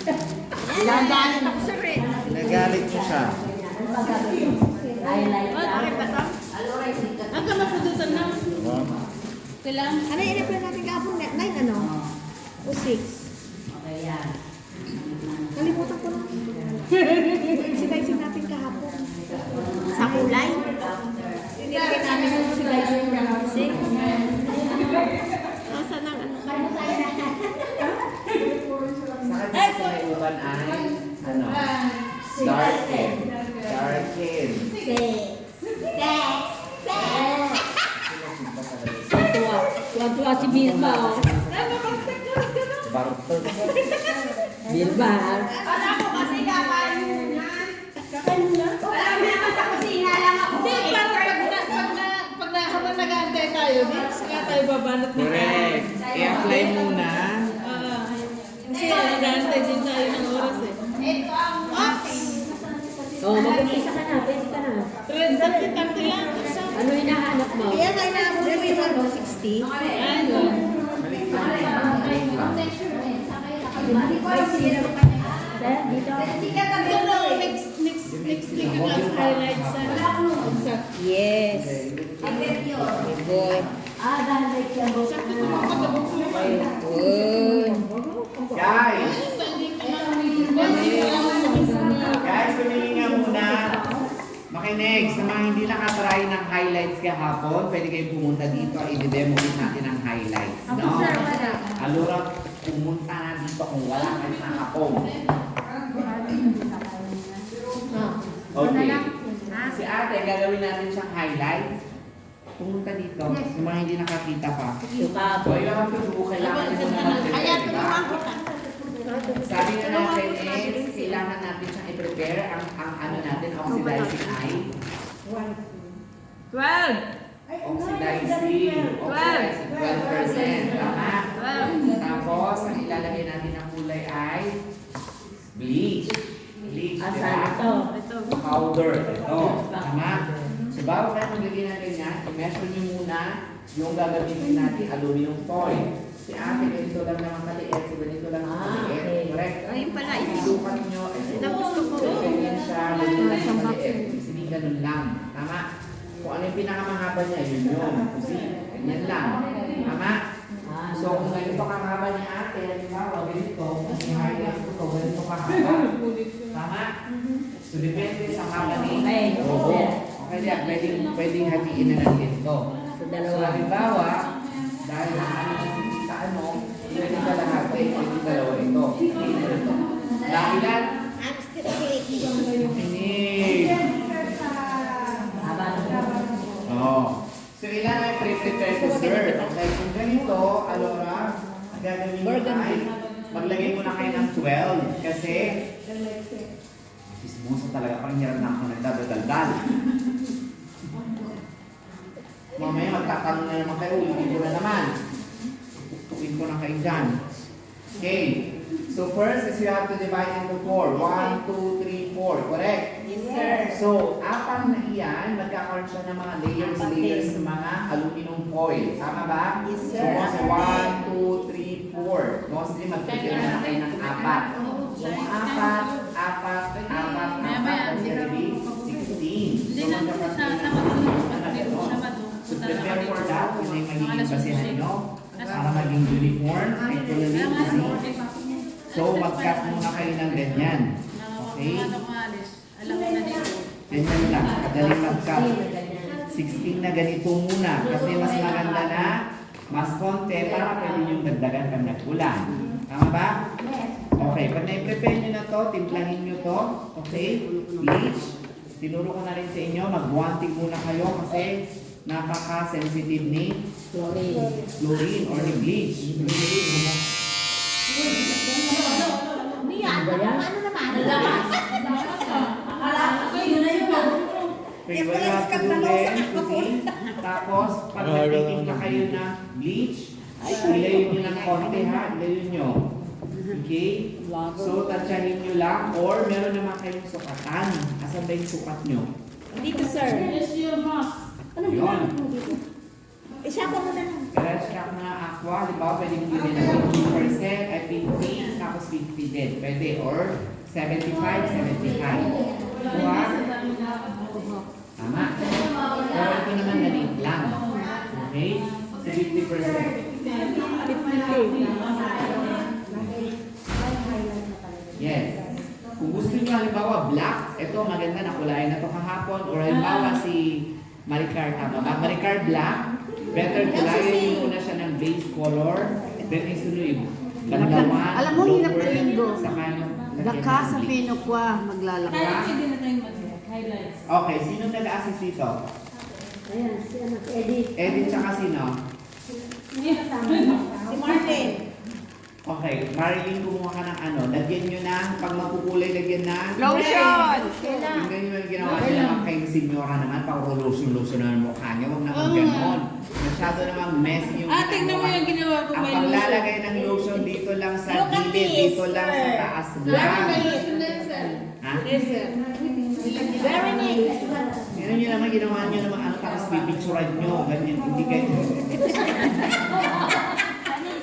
Nagalit ako sir eh. Nagalit mo siya. Highlight lang. Okay ba ito? Ang kamapudutan na. Kailangan. Ano yung in-apply natin kahapon? 9 ano? O 6? Okay, yan. Kalimutan ko lang. Sinaysin natin kahapon. Sa kulay. Nilagay namin yung sinaysin kahapon. 6. Nasaan ang ano? Sa akin sa may uban ay, ano, darken. Darken. 6. Tuwa si Bilba. Bartol. Bilba. Wala ko kasi kakain muna. Kakain muna? Wala mo naman sa kusina lang ako. Hindi, pag habang nag-aantay tayo, di saka tayo babanat na. Correct. I-apply muna. Kasi nag-aantay din tayo ng oras eh. Ito ang ops! Oh, mag-umpisa ka na. Pwede ka na. Tante lang. Ano hinahanap mo? Kaya nga inaabot ko yung ano, 60. Ano? Maliit lang. Maliit lang. Sir, dito. Ito next week yung last highlight sa Yes. Okay. Boy. Dahil siya mo. Good. Guys! Guys, tumingin nga muna. Makinig, sa mga hindi nakatry ng highlights kahapon, pwede kayong pumunta dito, i-demo natin ang highlights. No? Alura, pumunta na dito kung wala kayo nakapong. Okay. Si ate, gagawin natin siyang highlights. Pumunta dito, sa mga hindi nakakita pa. Suka. So, you have to do, kailangan nyo na mag-prepare, Kaya diba? tulungan ko ka. Sabi na natin is, kailangan natin siyang i-prepare ang ano natin, oxidizing eye. 12! Oxidizing 12%. Tama? Tapos, ang ilalagay natin ng kulay ay bleach. Bleach, Asan diba? ito? Ito. Powder. Ito. Tama? So, bago kayo maglagay ng ganyan, i-measure nyo muna yung gagamitin natin aluminum foil. Si ate, ganito lang naman kaliit. So, ganito lang naman kaliit. Okay. Correct? Ayun pala, Isukat nyo. Ito gusto ko. Ganyan siya. Ganyan lang siya maliit. Ibig ganun lang. Tama? Kung ano yung pinakamahaba niya, yun yun. Kasi, ganyan lang. Tama? So, kung ganito kahaba ni ate, halimbawa, ganito, kung i-highlight ko to, ganito kahaba. Tama? So, depende sa haba ni robo. Okay, yan. Pwedeng hatiin na lang ito. So, So, dalawa. halimbawa, dahil sa ano, pwede ka lahat, pwede dalawa ito. Ito. Dahilan, I'm still shaking. kinig. Haba na. Oo. So, ilan ay pre-prepare ko, sir? Okay, kung ganito, Alora, ang gagawin mo ay, maglagay mo na kayo ng 12. Kasi, ismoso talaga, parang hirap na ako nagdadaldal. Mamaya magtatanong na naman kayo, ulitin ko na naman. Tutuin ko na kayo dyan. Okay. So first is you have to divide into 4. 1, 2, 3, 4. Correct? Yes, sir. So, apat na iyan, magkakaroon siya ng mga layers ng mga aluminum foil. Tama ba? Yes, So, sir. kasi 1, 2, 3, 4. Mostly, magpipili na kayo ng apat. So, apat, that's already 16. So, magkakaroon So, prepare for that. Yun ay magiging basihan nyo. Para maging uniform. Ito na rin kasi. So, mag-cut muna kayo ng ganyan. Okay? Alam mo na dito. Ganyan lang. Kadaling mag-cut. 16 na ganito muna. Kasi mas maganda na mas konti para pwede yung dagdagan pag nag-ulan. Tama ba? Okay. Pag na-prepare nyo na to, timplahin nyo to. Okay? Bleach. Tinuro ko na rin sa inyo. Mag-wanting muna kayo kasi napaka-sensitive ni fluorine or ni bleach. Hindi yan. Ano naman? Okay, well, you have to do then, see? Tapos, pag nagtitim na kayo na bleach, ilayin nyo ng konti ha, ilayin nyo. Okay? So, tansyahin nyo lang, or meron naman kayong sukatan. Asan ba yung sukat nyo? Dito, sir. Yes, your mask. Ano Yun. ginamit mo dito? Isa ko muna lang. Kaya siya na aqua, di ba? Pwede mo bilhin ng 50%, ay 50, tapos 50 din. Sige, pwede. Or 75, 75. Kuha? Tama. Pero ito naman nalit lang. Okay? So 50%. Yes. Kung gusto niyo halimbawa black, ito maganda na kulay na to kahapon. Or halimbawa si Maricar, tama ba? Maricar black, better kulayan niyo muna siya ng base color. Then isunod yung banlawan, Alam mo, hinap na linggo. saka yung Daka sa Pinokwa, maglalaka. Kaya pwede na tayong mag-highlights. Okay, sino nag-assist dito? Ayan, si anak Edith. Edit tsaka sino? Si Martin. Okay, Marilyn, kumuha ka ng ano. Lagyan nyo ng, pag mapukulay, lagyan ng Lotion! Tingnan nyo yung ginawa nyo naman kay senyora naman, pang lotion-lotion na ang mukha niya. Huwag naman ganon. Masyado namang messy yung Tingnan mo yung ginawa ko Ang may paglalagay ng lotion dito lang sa Look at gilid, this, dito lang sa sir. taas Lagi lang. may lotion na yun, sir. Ha? Yes, sir. Very neat. Tingnan nyo naman, ginawa nyo naman ano, tapos pipicturan nyo. Ganyan, hindi kayo.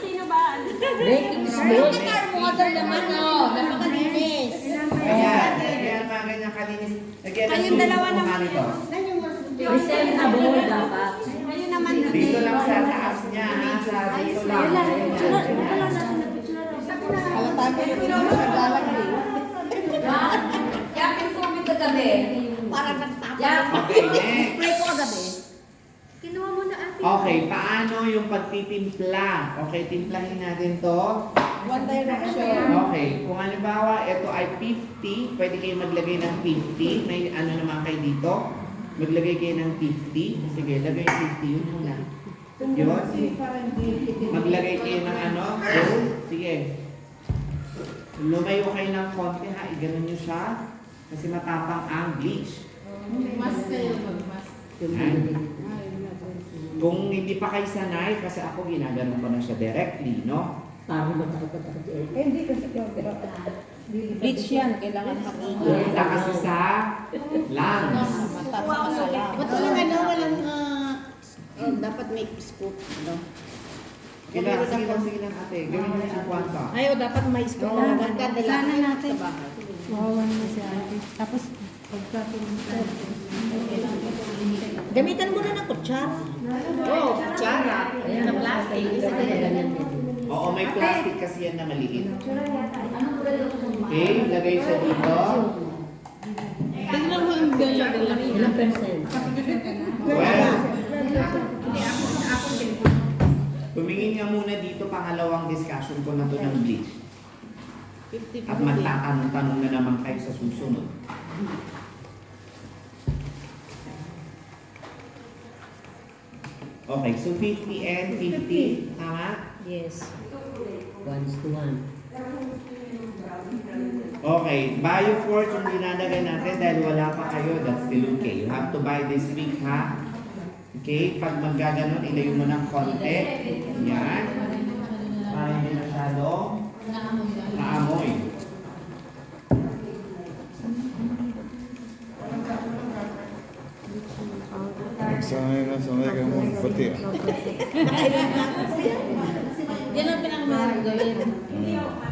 Sino ba? Breaking Look news. at our mother naman, oh. Napakalinis. Kaya mga ganyan kalinis. Lagyan ng Kayong dalawa kung naman. ano ito. Presentable dapat. Ayun naman. Dito lang sa taas niya, ha? Sa dito lang. Halata ko yung pinaglalagay. Yapin ko kami kagabi. Parang nagtapos. Okay, next. Spray ko kagabi. Kinuha mo na ate. Okay, paano yung pagtitimpla? Okay, timplahin natin to. One Direction. Okay, kung halimbawa ito ay 50, pwede kayo maglagay ng 50. May ano naman kayo dito? Maglagay kayo ng 50. Sige, lagay 50 yun muna. Yun. Maglagay kayo ng ano? Go. Sige. Lumayo kayo ng konti ha. Iganon nyo siya. Kasi matapang ang bleach. Mas kayo mag-mas. Kung hindi pa kayo sanay, kasi ako ginaganon ko na siya directly, no? Parang matakot eh. Hindi kasi pero bleach yan, kailangan makinga. Punta kasi sa lungs. Masala. Ba't yung ano, walang, dapat may scoop, no? Kailangan, sige lang ate. Gawin mo yung kwanta. Ay, dapat may scoop na maganda lang natin. sa bahay. Mawawan na si ate. Tapos, pagka Gamitan mo na ng kutsara. Oo, kutsara. Sa plastic. Oo, may plastic kasi yan na maliit. Okay, lagay siya dito. Tingnan mo yung gano'n. Ilang percent? Well, tumingin nga muna dito pangalawang discussion ko na to ng bleach. At magtatanong-tanong na naman kayo sa susunod. Okay, so 50 and 50. Tama? Yes. 1:1. Okay, Bioforce yung dinadagay natin dahil wala pa kayo, that's still okay. You have to buy this week, ha? Okay, pag maggaganon, ilayo mo ng konti. Yan. Para hindi masyadong naamoy. Sanay ka mo pati ah. Yan ang pinakamahal gawin.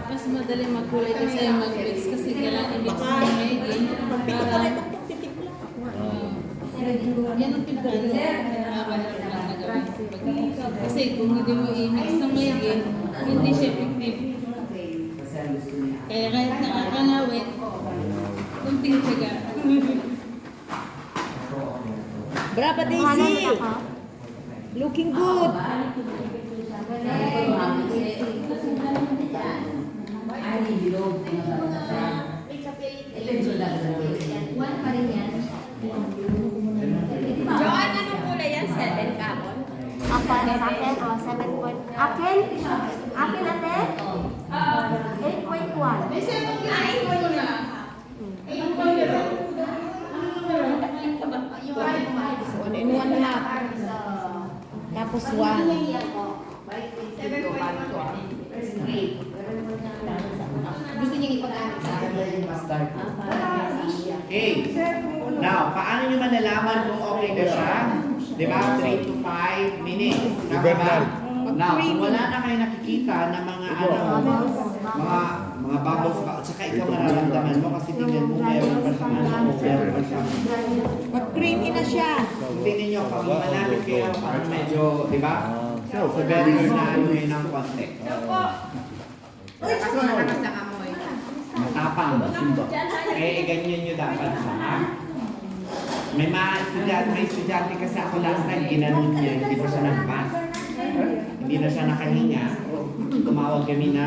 Mas madali magkulay kasi mag-mix kasi kailangan i-mix mo ngayon. Para yan ang pinakamahal na gawin. Kasi kung hindi mo i-mix ng ngayon, hindi siya effective. Kasi ang gusto niya. Kaya kahit nakakangawit, kunting tiyaga. Brava Daisy! Looking good! Joanne, anong kulay yan? 7 kapon? Ako, sa akin, 7 point. Akin? Akin ate? 8.1. One in one half. Tapos one. Gusto niya ipag-amin sa akin. Okay. Now, paano nyo malalaman kung okay na siya? Di ba? 3 to 5 minutes. Tama ba? Now, kung wala na kayo nakikita na mga ano, mga mga bubbles pa. At saka ikaw mararamdaman mo kasi tingnan mo meron pa siyang ano, meron pa siyang. Mag-creamy na siya. Tingnan nyo, pag malapit kayo, parang medyo, di ba? So very na ano yun ng konti. Kasi malakas ang amoy. Matapang. Eh, ganyan nyo dapat siya, ha? May estudyante kasi ako last time, ginanon niya, hindi pa siya nag-pass. Hindi na siya nakahinga. Tumawag kami na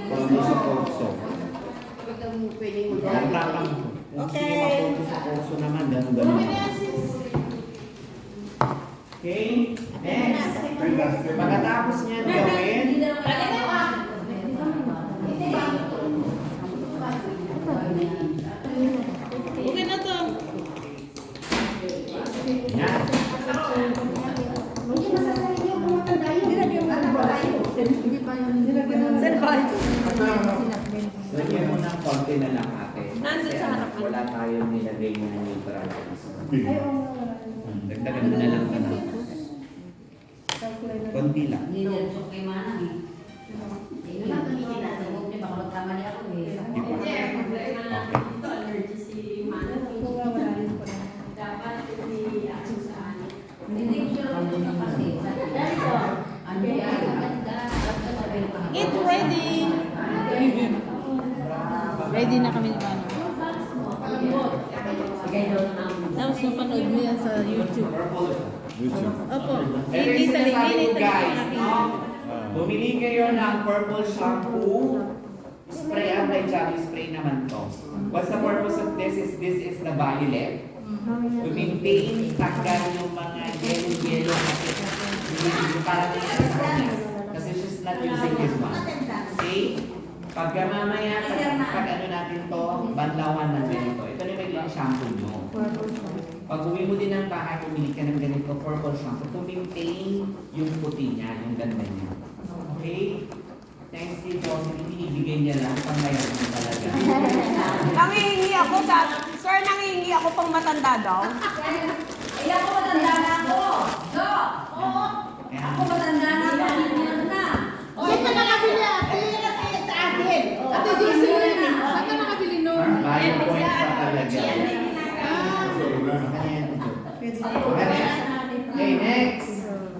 photo sa kurso. Ang tapang. Kung sige ma-photo sa kurso naman, gano'n. Okay? Next. Pagkatapos niyan gawin, Okay na to. yan. Lagyan mo ng konti na lang ate. Nandun sa harapan. Wala tayong nilagay na neutral. Dagdagan mo na lang ka na. Konti lang. Get ready! Ready na kami ni Mano. Tapos napanood mo yan sa YouTube. YouTube. Opo. Pero yung Italy, sinasabi ko Italy. guys, no? Bumili kayo ng purple shampoo. Spray ang may jelly spray naman to. What's the purpose of this is the violet. To maintain, tanggal yung mga yellow kasi yung parang yung sa kanya. Kasi she's not using this one. Okay? Pagka mamaya, pag ano natin to, banlawan ng ganito. Ito na yung magiging shampoo nyo. Pag uwi mo din ng bahay, pumili ka ng ganito, purple shampoo, to maintain yung puti niya, yung ganda niya. Okay? Thanks kay Jocelyn, binibigay niya lang, panglayan mo talaga. Nangihingi ako sir, nangihingi ako pang matanda daw. Ay, ako matanda na ako. No! Oo. Kaya, Matanda na ako. Na. Saan ka nakabili? Pili na sa akin. Ate Jocelyn, saan ka nakabili nun? value point pa talaga. Okay, next.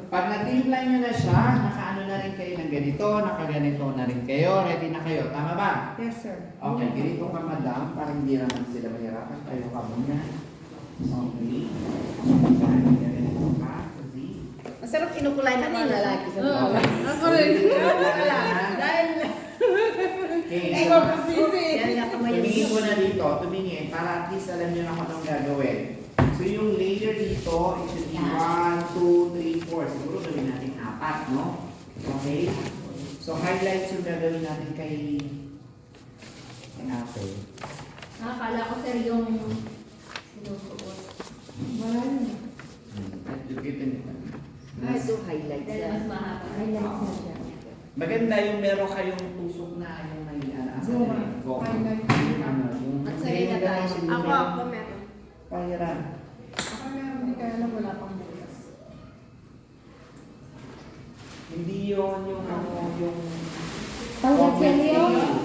Pag natimpla nyo na siya, nakaano na rin kayo ng ganito, nakaganito na rin kayo, ready na kayo. Tama ba? Yes, sir. Okay, ganito ka madam, para hindi naman sila mahirapan. Kayo ka muna. Okay. Ganito ka. Kasi, Masarap kinukulay ng mga lalaki sa Oo. bawah. Ako rin. Dahil okay, yan nga kamay tumingin mo na dito, tumingin, para at least alam nyo na kung anong gagawin. So yung layer dito, it should be 1, 2, 3, 4. Siguro gawin natin 4, no? Okay? So highlights yung gagawin natin kay Apple. Nakakala ko sir yung sinusuot. At dugitin nito. ito highlights Dahil mas yan. mahaba. Highlights na siya. Maganda yung meron kayong tusok na yung may asa na rin. Go. Yung ano, yung At sanay na tayo. Ako meron. Pahiran. Ako meron din kaya lang wala pang bukas. Hindi yun yung ano, yung Pang-gatselyo?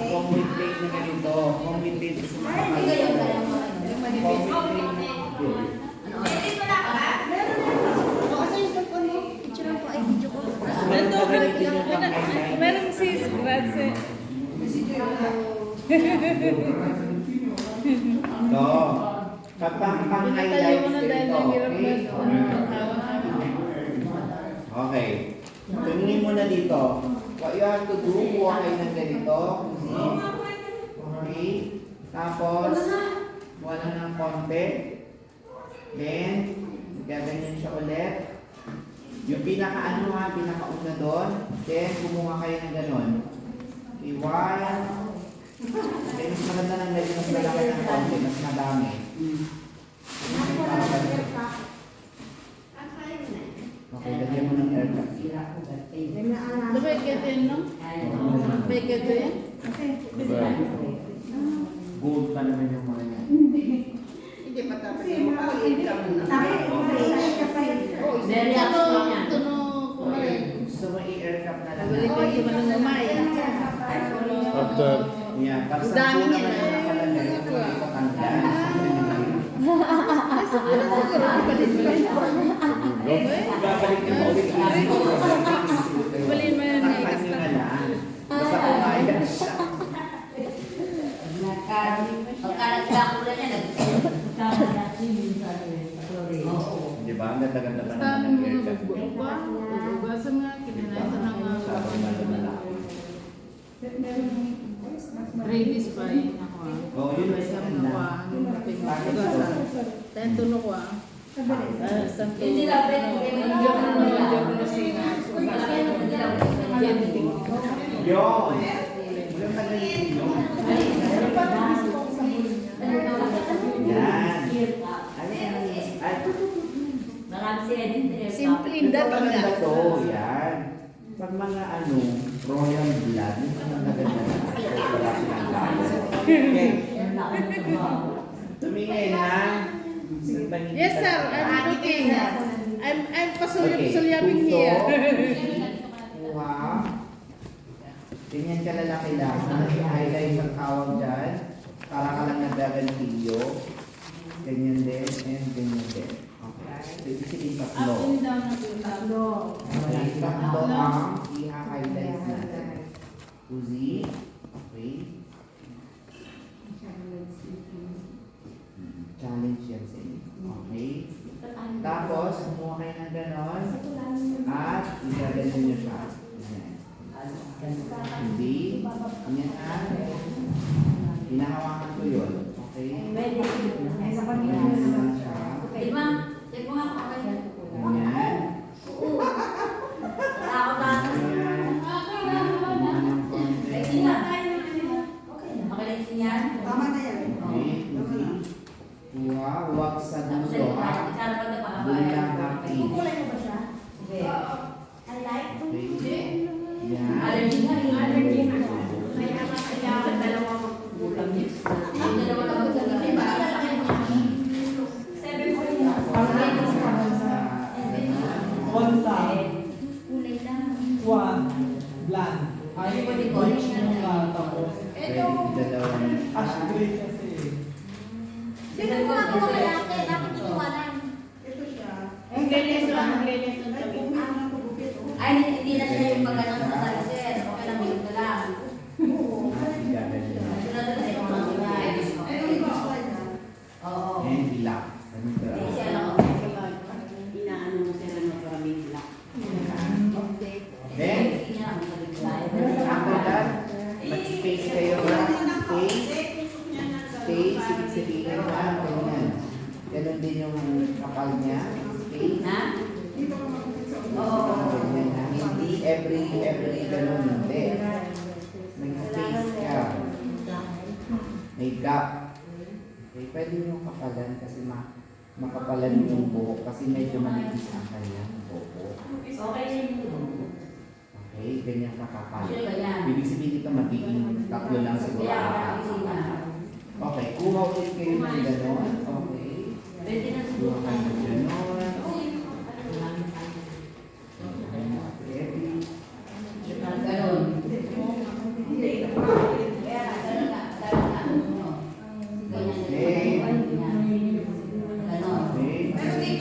concrete plate na ganito. Concrete plate is Ay, ganyan ba yung mga Yung concrete manifest. plate. Kasi yung cellphone mo, picture ko ay video ko. Mas maganda gamitin yung pang-highlight. Meron si Gratze. Ito. Kapag pang-highlight Pinatayo mo na dahil ito. nahirap na. Okay. Tumingin mo na dito. What you have to do, kuha kayo ng ganito. Okay. Tapos, kuha lang ng konti. Then, gaganyan siya ulit. Yung pinaka-ano ha, pinaka-una doon. Then, kumuha kayo ng ganon. Okay, 1. Then, mas maganda ng ganyan, mas malaki ng konti, mas madami. Okay, lagyan mo ng air cup. May keto yun, no? May keto yan? Gold pa naman yung mga yan. Hindi pa tapos yung makaka-income na. Very Tuno, active yan. tuno, kumain. Gusto mo i-air cup na lang. Balik ko yung manang umay. After Yeah, para Ang sa dami una niya. naman nakalagay, ito ang ipatanda. Babalik na ulit. Balin mo yan, Takpan nyo na lang. Basta kumain siya. Pagkalagkakula niya, Di ba? Ang ganda-ganda pa Basta naman ng mga haircut. magbuba. Ugasan nga, kinanasa na nga. Sabi nga naman ako. 3 days pa rin ako. Oo, yun ay Sa sa mga ugasan. Tayo tulog ko ah. Santo. Hindi lang, pwede Andiyan na singa. Yun! Walang tagalitin yun. Yan. Ay, marami si Edith. Simple ito dating maganda lang. to. Yan. Pag mga royal blood, ito ang maganda na. Wala silang tao. Okay. Tumingin ha. Yes sir, I'm looking. I'm pasulyap-sulyaping puso. here. Kuha. Ganyan ka lalaki lang. I-highlight ang tawag dyan. Para ka lang nagagantilyo. Ganyan din, and ganyan din. Okay. Ibig sabihin tatlo. Up and down na tatlo. Okay, tatlo ang i-highlight natin. Uzi. Okay. Challenge yan sa inyo. Okay. Tapos, kumuha kayo ng ganon. At igaganyan nyo siya. Hindi. Ganyan na. Hinahawakan ko yun. Okay. Ganyan lang siya. Diba? Check mo nga kung okay. Ganyan. Ako na. Ganyan. Ganyan ng konti. Ay, sila. Okay na yan? Tama na yan. Okay. Uzi. Kuha. Huwag sa Tapos dulo ha. isara pa na pa. Bulang happy. Kukulay mo ba siya? Okay. Okay. Yan. Allergy na rin. Allergy na. Ang dalawa lang po. Diba? Konta, Kulay lang. one, bland. Ay, bleach mo ka, tapos Pwede idalawang ash gray kasi. Sino mo nga kung malaki? Bakit iniwanan? Ang leleson, ang leleson kami. Ay, hindi na siya yung pagkano sa salisin. Okay lang, yun ka lang. Sila talaga yung mga kulay. Oo. And ilak. Hindi siya lang. Inaano mo sila ng maraming black. Then, Hindi niya lang yung kulay. after that, mag-space kayo na. Space. Space. Ibig sabihin na, ganyan. Ganon din yung kapal niya. Space. Na? Oo. Ganyan na. Hindi every ganon. Hindi. Nag-space ka. May gap. Okay, pwede nyo kapalan kasi makapalan yung buhok kasi medyo manipis ang kanyang buhok. Okay yun. Okay, ganyan kakapal. Sure ba yan? Ibig sabihin dito magiging tatlo lang siguro. Kaya ako isina. Okay, kuha ulit kayo ng ganon. Okay. Pwede na Kuha siguro. kayo ng ganon. Ganun. Hindi. Kaya ganun na. Ganun na. Ganyan. Ganun. Okay.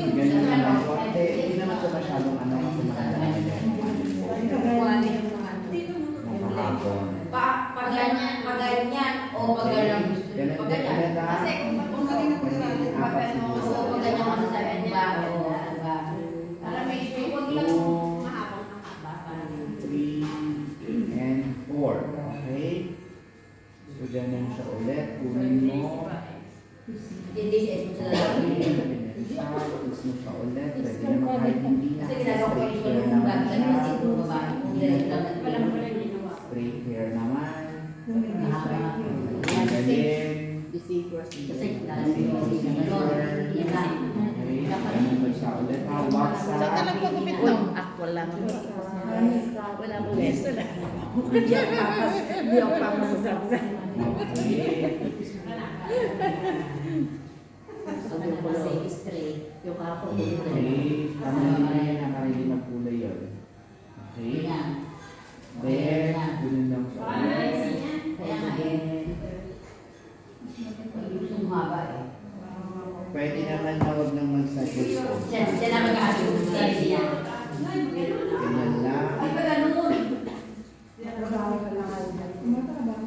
Ganyan lang ang konti. Hindi naman ito masyadong ano kasi maganda na yan. Makahapon. Pag ganyan o pag ganyan. Pag ganyan. Kasi kung maging na pag ganyan. Oo, pag ganyan kasi sabi niya. Oo, diba? Para may huwag lang mahapon ang haba. 3 and 4. Okay? So, ganun siya ulit. Kunin mo. Hindi siya ito sa lalaki. Ganyan siya. Tapos mo siya ulit. Pwede naman kahit hindi na. Kasi ginagawa ko Straight yung hair yung naman bago siya. kasi ito babae. Hindi lang Straight hair naman. mahaba. Galing. Kasi lalaki ko kasi ganun. Yan lang. Okay. Ganun ba siya ulit? Hawak sa... Saan ka lang pagupit Uy, no? wala mo. Wala mo leso na. Hindi ako papasasaksa. Okay. Kasi straight. Yung ako. Okay. Tama na yan na para hindi magkulay yun. Okay. Yan. Then, ganun lang siya ulit. Kaya nga eh. Diyan na mag-aaral. Ganyan lang. Ay, pa ganun.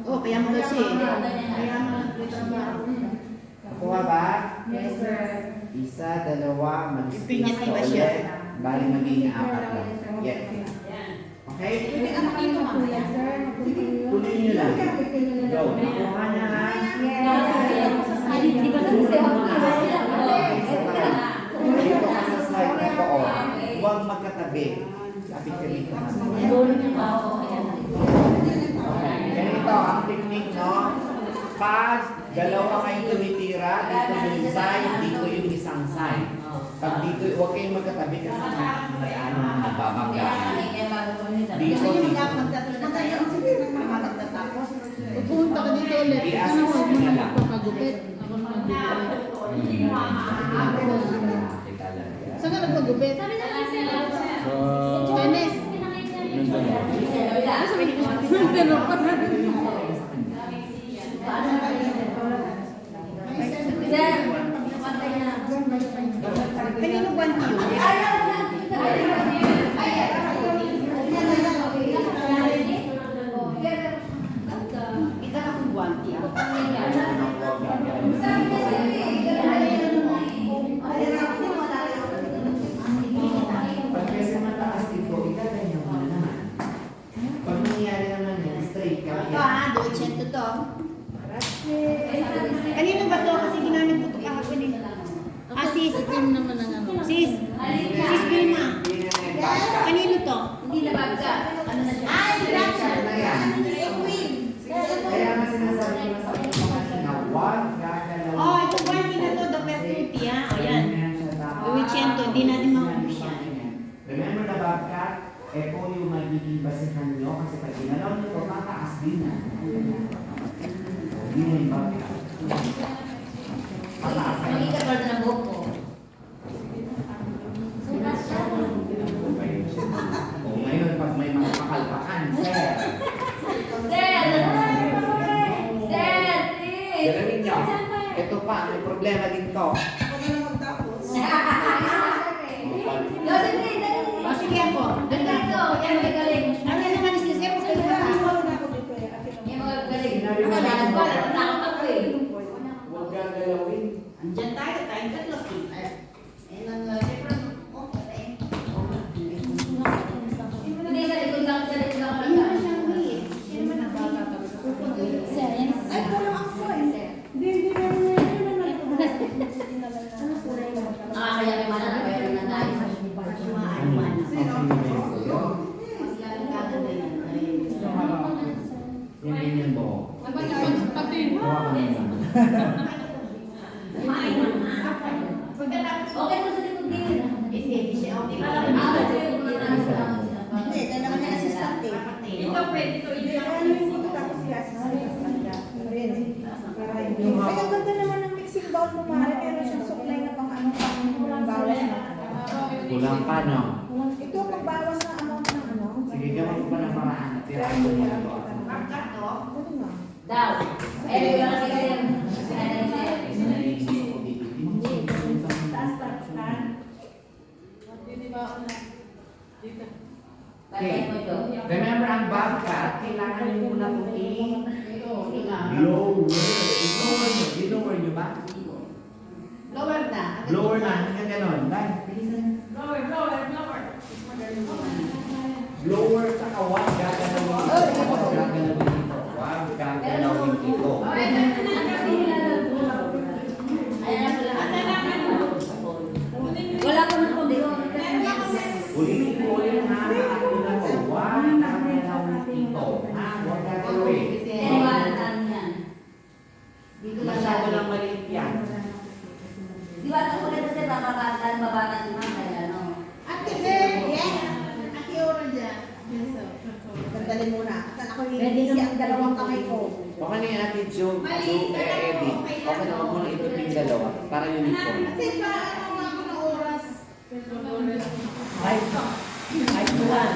Oh, kaya mo na siya. Nakuha ba? Yes, sir. Isa, dalawa, mag-space Pinyat ka iba siya. ulit. Bali magiging 4 lang. Yes. Okay? Tuloy nyo lang. Go. Nakuha na ha? Di ba sa Dito ka sa slide na ito. Oh. Huwag magkatabi. Kapit ka dito. Ganito ang technique, no? Pag dalawa kayong tumitira, dito yung side, dito yung isang side. Pag dito, huwag kayong magkatabi kasi may ano na nagbabangga. Dito, dito. Pupunta ka dito ulit. I-assist nyo na lang. Papagupit. Saan ka nagpagupit? Sa Dennis. Ganun pa. Kanino ba niyo? Kita ka kung guwanti ah. Pag kasi mataas dito, ikaganyan mo na naman. Pag nangyari naman yan, straight ka. Ito ah, dochento to. Kanino ba to? Kasi ginamit ko ito kahapon eh. Ah, sis. Naman ang ano. Sis. Sis Vilma. Kanino to? Hindi na bagka. Ano na siya? Na yan. Kaya nga sinasabi ko sa inyo kasi na huwag gagalaw. Oh, ito guwanti na to. Dopertuti ah. O yan. Dochento. Hindi natin maubos yan. Remember the bobcat? Eh po yung magiging basihan nyo kasi pag ginalaw nyo ito, mataas din na. Hindi na yung bobcat. Mataas na. Magkikapal na ng buhok ko. O ngayon, pag may mga pakalpakan, sir. Sir! Sir! Please! Galawin nyo. Ito pa, may problema din to. Joseph, dali, dali. O sige ako. Dito, yan magagaling. Ano yan naman si Sir? Yan magagaling. Akala ko, natakot ako eh. Huwag gagalawin. Andiyan tayo. Tayong tatlo. Hindi, sa likod lang, sa likod lang. Sir, yan. Ay, walang ako eh. Kaya may mana na kaya na tayo. Yung ganyan mo. Pati. Huwag ka naman. Okay po sa likod din. Hindi, kailangan niya assistant eh. Ito pwede ito. Ay, ang ganda naman ng mixing bowl mo, Mari. Meron siyang supply na pang ano, pang bawas na. Kulang pa, no? Ito, pang bawas na amount ng ano. Sige, gawin ko pa ng paraan. Tirahan mo muna to. Ano nga? Daw. Eh, wala kasi kayo. Okay. Remember ang bobcat, kailangan nyo muna itong i-lower nyo ba? Lower na. Lower na, hanggang ganon. Dahil, bilisan. Lower sa kawat, gagalawin ito. Huwag gagalawin ito. Huwag gagalawin ito. Wala ko na po dito. Ulitin ko ulit ha, ako na to. Huwag gagalawin ito. Ha? Huwag gagalawin. Masyado lang maliit yan. Di ba ito ulit kasi babata si Ma'am kaya ano. Ate Beth, yes. Ate Ora dyan. Sandali muna. Saan ako hihingi ang dalawang kamay ko? Okay na yung Ate Jo, Eddie. Okay na, huwag mo na ito yung dalawa. Para uniform. Kasi paano nga ako ng oras? Ay, tuwan.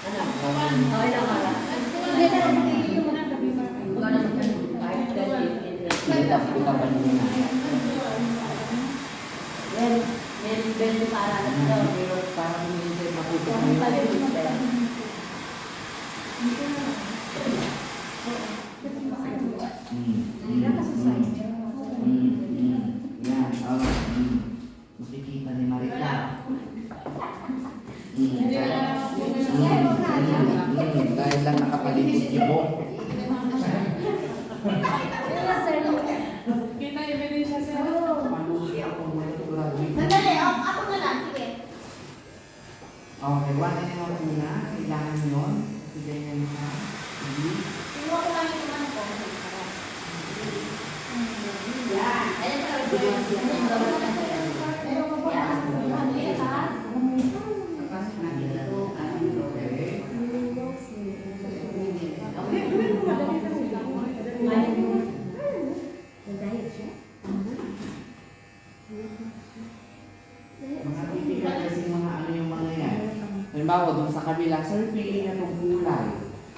Ano? Okay lang pala. Hindi na ako magiging muna. Ikaw na mag-ano. 5:30. Kita pa nyo na. Then, 20 para na sila. Pero parang hindi maputo Ang pala yung pera. Yan, makikita ni Marika. Dahil lang nakapaligid yung buhok. Kita ebidensya sir. Maluhi ako muna ito graduate. Sandali, ako na lang. Sige. Okay, one and one muna. Kailangan yun. Sige yan siya. Sige. Kinuha ko lang yung ano ko. Yan. Ayan sa Mga typical kasi mga ano yung mga yan. Halimbawa, dun sa kabila, sir, pili na itong kulay.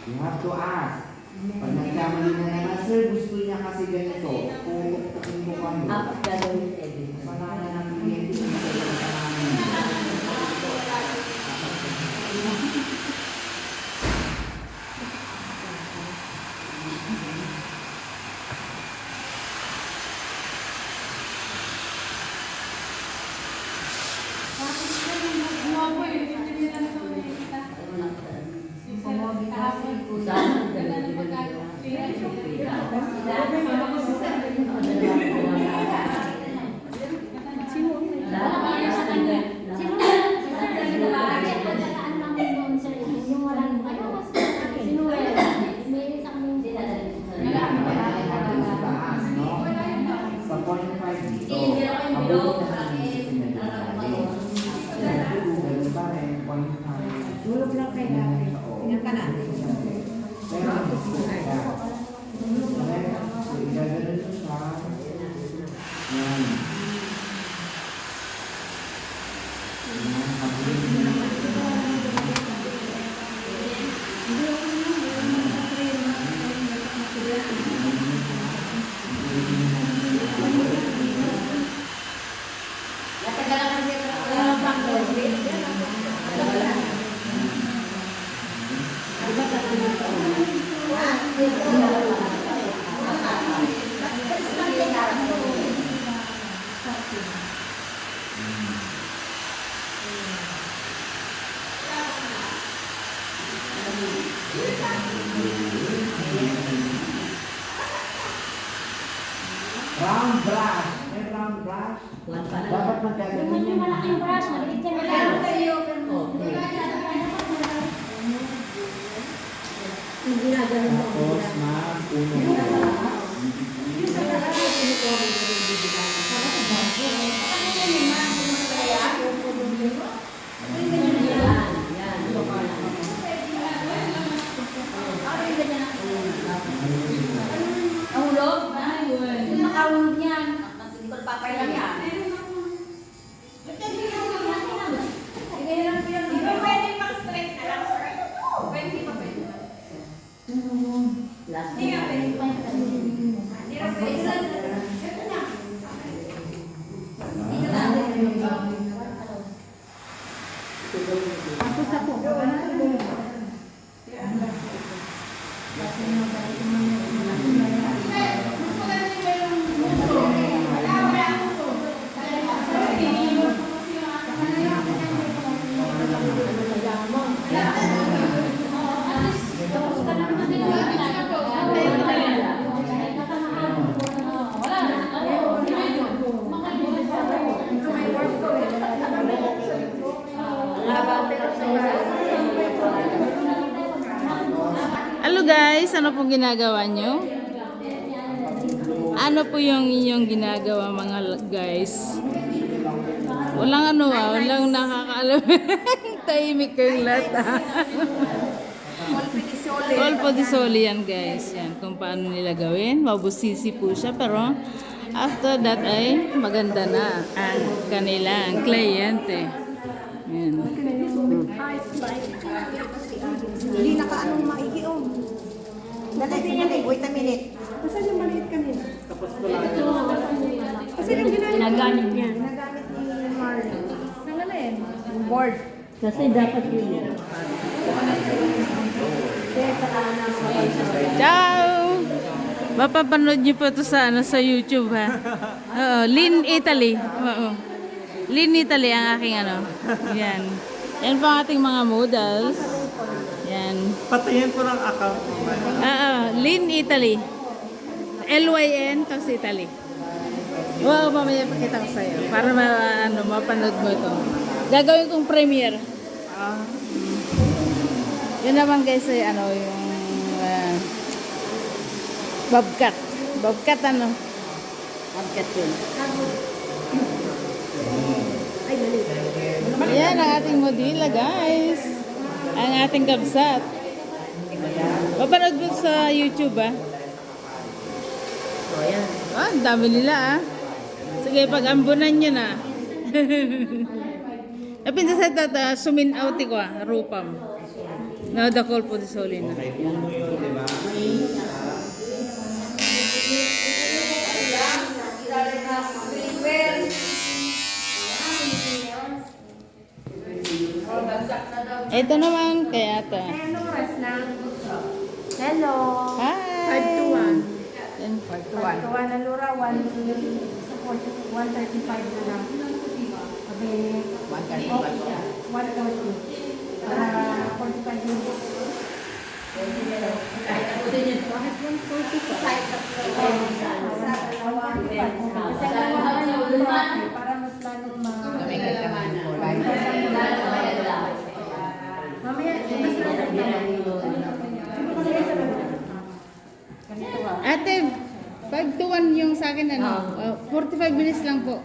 You have to ask. Pag nagkamali na naman, sir, gusto niya kasi ganito. Pupukin mo kami. Apat gagawin edit. Pangalan ng kliyente, hindi kayo ang pangalan. Sa 0.5 dito, abot na kami sinadali. Ganun pa rin, 0.5. Tulog lang kayo natin. Tingnan ka natin. Pero, so, igaganon mo siya. Yan. Yan, abot na. Natagalan kasi Round brush. May round brush. Dapat magkaganon Yung malaking brush, maliit yan. Hindi na ganun mo. Tapos, ma'am, puno. Nahulog? Yung nakahulog niyan. Hindi ko napapay lang yan. Pwede mag-straight na lang, sir. Pwede pa pwede. Last Hindi nga pwede. Hindi nga pwede. Tapos ako. Hello guys, ano pong ginagawa nyo? Ano po yung inyong ginagawa mga guys? Walang ano walang nakakaalam. Tahimik kang lahat. Polpo di soli yan guys. Yan kung paano nila gawin. Mabusisi po siya pero after that ay maganda na ang kanilang kliyente. Yan. Hindi nakaanong maigi, oh. Dali, wait a minute. Saan yung maliit kanina? Kasi yung ginagamit Ginagamit niya. ni Marlon. board. Kasi dapat yun. Ciao! Mapapanood niyo po ito sa, sa YouTube ha. Oo, Lynn Italy. Oo. Lynn Italy ang aking Yan. Yan po ang ating mga models. Yan. Patayin po ng account mo. Lynn Italy. LYN tapos Italy. Wow, mamaya pakita ko sa'yo. Para mapanood mo ito. Gagawin kong premiere. Yun naman guys ay yung Bobcat. Bobcat Agkat yun. Yan ang ating modila guys. Ang ating kabsat. Mapanood mo sa YouTube So, yan. ang dami nila Sige, pag-ambunan nyo na. Napinsa sa tata, sumin out ko rupam. No, the call po di solin. Okay, puno yun, di ba? Ito naman kaya ata. Hello. Hi! 5 to 1. Yan. 5 to 1. 1 na lura, 135 na lang. Sabi, 130. Para 45 minutes. Bakit 145? Kasi ang para mas lalong mamaya, Ate, 5 to 1 yung sa akin 45 minutes lang po.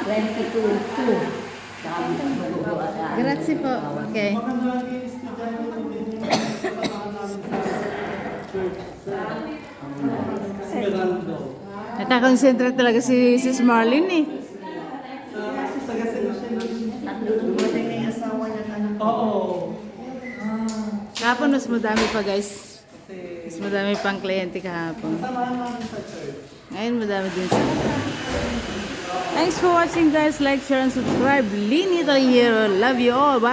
22. Grazie po. Okay. Esmeraldo. Nakakonsentrate talaga si Sis Marlene eh. Oo. Kahapon mas madami pa guys. Mas madami pang kliyente kahapon. Samahan namin sa church. Ngayon madami din sa. Thanks for watching guys. Like, share, and subscribe. Lini tayo here. Love you all. Bye.